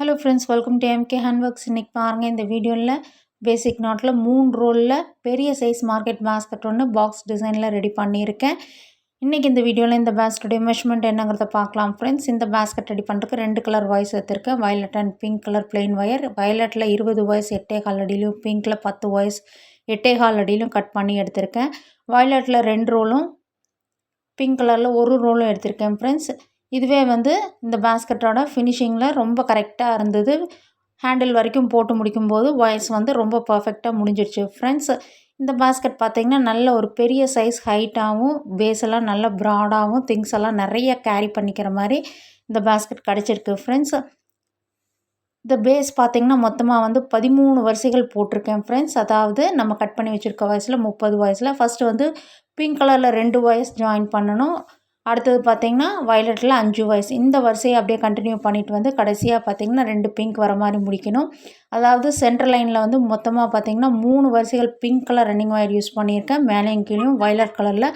Hello friends, welcome to MK handworks. இன்றைக்கி பாருங்கள், இந்த வீடியோவில் பேசிக் நாட்டில் 3 ரோலில் பெரிய சைஸ் மார்க்கெட் பேஸ்கெட் ஒன்று பாக்ஸ் டிசைனில் ரெடி பண்ணியிருக்கேன். இன்றைக்கி இந்த வீடியோவில் இந்த பேஸ்கெட்டுடைய மெஷர்மெண்ட் என்னங்கிறத பார்க்கலாம் ஃப்ரெண்ட்ஸ். இந்த பேஸ்கெட் ரெடி பண்ணுறதுக்கு 2 கலர் ஒயர்ஸ் எடுத்திருக்கேன். Violet and pink colour plain wire. வயலட்டில் 20 ஒயர்ஸ் 8.25 அடியிலும், பிங்க்கில் 10 ஒயர்ஸ் 8.25 அடியிலும் கட் பண்ணி எடுத்திருக்கேன். வயலட்டில் 2 ரோலும், பிங்க் கலரில் 1 ரோலும் எடுத்திருக்கேன் ஃப்ரெண்ட்ஸ். இதுவே இந்த பேஸ்கெட்டோட ஃபினிஷிங்கில் ரொம்ப கரெக்டாக இருந்தது. ஹேண்டில் வரைக்கும் போட்டு முடிக்கும்போது ஒயர்ஸ் ரொம்ப பர்ஃபெக்டாக முடிஞ்சிடுச்சு ஃப்ரெண்ட்ஸ். இந்த பேஸ்கெட் பார்த்திங்கன்னா நல்ல ஒரு பெரிய சைஸ் ஹைட்டாகவும், பேஸ் எல்லாம் நல்ல ப்ராடாகவும், திங்ஸ் எல்லாம் நிறைய கேரி பண்ணிக்கிற மாதிரி இந்த பேஸ்கெட் கிடச்சிருக்கு ஃப்ரெண்ட்ஸ். இந்த பேஸ் பார்த்திங்கன்னா மொத்தமாக 13 வரிசைகள் போட்டிருக்கேன் ஃப்ரெண்ட்ஸ். அதாவது நம்ம கட் பண்ணி வச்சுருக்க வயசில் 30 வயசில் ஃபஸ்ட்டு பிங்க் கலரில் 2 வயர்ஸ் ஜாயின் பண்ணணும். அடுத்தது பார்த்திங்கன்னா வயலட்டில் 5 வயர்ஸ். இந்த வரிசையை அப்படியே கண்டினியூ பண்ணிவிட்டு கடைசியாக பார்த்திங்கன்னா 2 பிங்க் வர மாதிரி முடிக்கணும். அதாவது சென்ட்ரல் லைனில் மொத்தமாக பார்த்திங்கன்னா 3 வரிசைகள் pink colour running wire use பண்ணியிருக்கேன். மேலேயும் கீழேயும் வயலட் கலரில்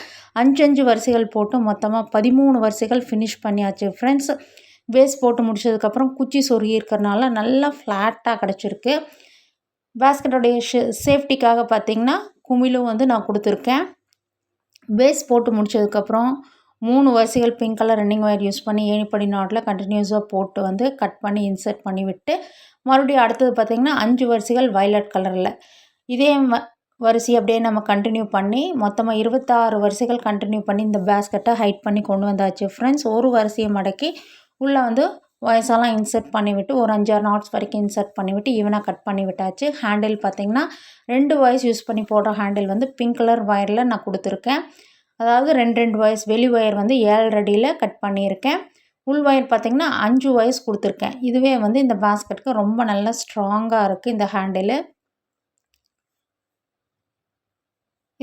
5 வரிசைகள் போட்டு மொத்தமாக 13 வரிசைகள் ஃபினிஷ் பண்ணியாச்சு ஃப்ரெண்ட்ஸ். பேஸ் போட்டு முடிச்சதுக்கப்புறம் குச்சி சொருகி இருக்கிறனால நல்லா ஃப்ளாட்டாக கிடச்சிருக்கு. பேஸ்கெட்டோடைய சேஃப்டிக்காக பார்த்திங்கன்னா குமிழும் நான் கொடுத்துருக்கேன். பேஸ் போட்டு முடிச்சதுக்கப்புறம் 3 வரிசைகள் pink colour running wire use பண்ணி ஏணிப்படி நாட்டில் கண்டினியூஸாக போட்டு கட் பண்ணி இன்சர்ட் பண்ணி விட்டு, மறுபடியும் அடுத்தது பார்த்திங்கன்னா 5 வரிசைகள் வயலட் கலரில் இதே வரிசை அப்படியே நம்ம கண்டினியூ பண்ணி மொத்தமாக 26 வரிசைகள் கண்டினியூ பண்ணி இந்த பேஸ்கெட்டை ஹைட் பண்ணி கொண்டு வந்தாச்சு ஃப்ரெண்ட்ஸ். ஒரு வரிசையை மடக்கி உள்ளே வயசெல்லாம் இன்சர்ட் பண்ணிவிட்டு ஒரு 5-6 நாட்ஸ் வரைக்கும் இன்சர்ட் பண்ணிவிட்டு ஈவனாக கட் பண்ணி விட்டாச்சு. ஹேண்டில் பார்த்திங்கன்னா 2 வயர்ஸ் யூஸ் பண்ணி போடுற ஹேண்டில் பிங்க் கலர் ஒயரில் நான் கொடுத்துருக்கேன். அதாவது 2 வயர்ஸ் வெளி ஒயர் 7 அடியில் கட் பண்ணியிருக்கேன். உள் ஒயர் பார்த்திங்கன்னா 5 வயர்ஸ் கொடுத்துருக்கேன். இதுவே இந்த பேஸ்கெட்டுக்கு ரொம்ப நல்லா ஸ்ட்ராங்காக இருக்குது இந்த ஹேண்டில்.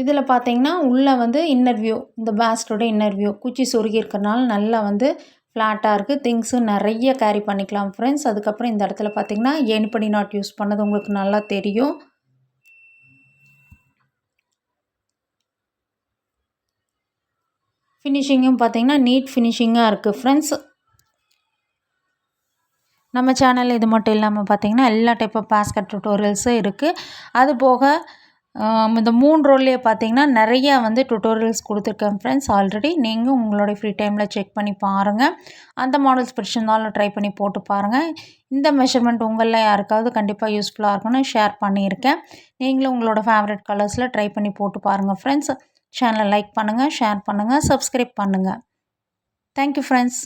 இதில் பார்த்திங்கன்னா உள்ளே இன்னர் வியூ, இந்த பேஸ்கெட்டோட இன்னர் வியூ குச்சி சொருகி இருக்கிறனால நல்லா ஃப்ளாட்டாக இருக்குது. திங்ஸும் நிறைய கேரி பண்ணிக்கலாம் ஃப்ரெண்ட்ஸ். அதுக்கப்புறம் இந்த இடத்துல பார்த்திங்கன்னா ஏணிப்படி நாட் யூஸ் பண்ணது உங்களுக்கு நல்லா தெரியும். ஃபினிஷிங்கும் பார்த்திங்கன்னா நீட் ஃபினிஷிங்காக இருக்குது ஃப்ரெண்ட்ஸ். நம்ம சேனலில் இது மட்டும் இல்லாமல் பார்த்திங்கன்னா எல்லா டைப் ஆஃப் பேஸ்கெட் டுட்டோரியல்ஸும் இருக்குது. அது போக இந்த 3 ரோல்லையே பார்த்திங்கன்னா நிறையா டுட்டோரியல்ஸ் கொடுத்துருக்கேன் ஃப்ரெண்ட்ஸ். ஆல்ரெடி நீங்கள் உங்களுடைய ஃப்ரீ டைமில் செக் பண்ணி பாருங்கள். அந்த மாடல்ஸ் பிடிச்சிருந்தாலும் ட்ரை பண்ணி போட்டு பாருங்கள். இந்த மெஷர்மெண்ட் உங்களில் யாருக்காவது கண்டிப்பாக யூஸ்ஃபுல்லாக இருக்குன்னு ஷேர் பண்ணியிருக்கேன். நீங்களும் உங்களோட ஃபேவரட் கலர்ஸில் ட்ரை பண்ணி போட்டு பாருங்கள் ஃப்ரெண்ட்ஸ். சேனலை லைக் பண்ணுங்கள், ஷேர் பண்ணுங்கள், சப்ஸ்கிரைப் பண்ணுங்கள். Thank you friends.